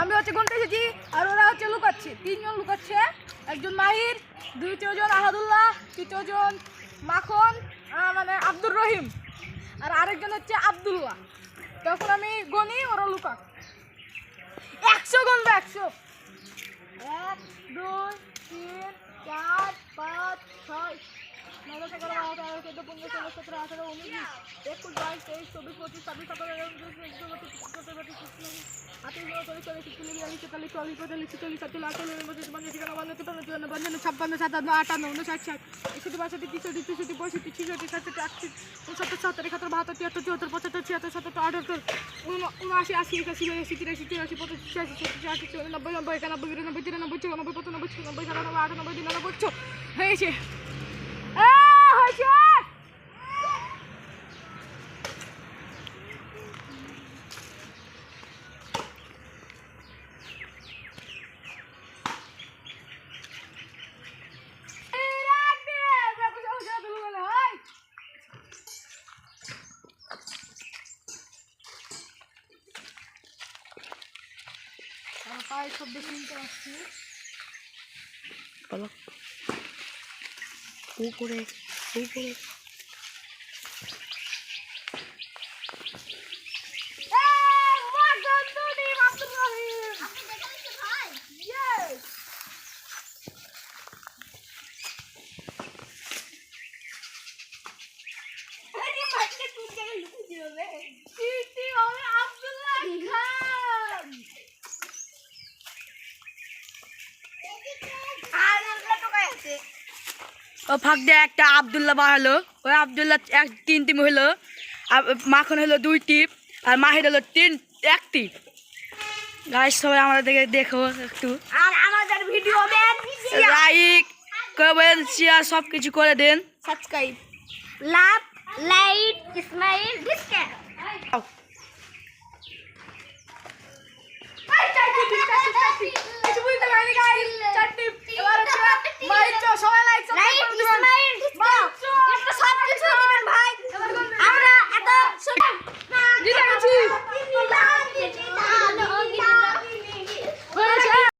আমি হচ্ছে গুনতে এসেছি আর ওরা হচ্ছে লুকাচ্ছে, তিনজন লুকাচ্ছে, একজন মাহির, দ্বিতীয়জন আহাদুল্লাহ, তৃতীয়জন মাখন মানে আব্দুর রহিম, আর আরেকজন হচ্ছে আব্দুল্লাহ। তখন আমি গনি, ওরা লুকা। 100 গুনবে, 100। 1 2 3 4 5 6 9 10 11 12 13 14 15 16 17 18 19 21 22 23 24 25 26 হয়েছে। পায়ের শব্দ শুনতে পাচ্ছি। উপরে উপরে ও ফাঁক দিয়ে একটা আব্দুল্লাহ বার হলো, ওই আব্দুল্লাহ 3 টিম হলো, মাখন হলো 2 টিপ, আর মাহির হলো 1 টিপ। গাইস সবাই আমাদের দিকে দেখো একটু, আর আমাদের ভিডিও লাইক কমেন্ট শেয়ার সব কিছু করে দেন, সাবস্ক্রাইব লাভ লাইট ইসমাইল ডিসকে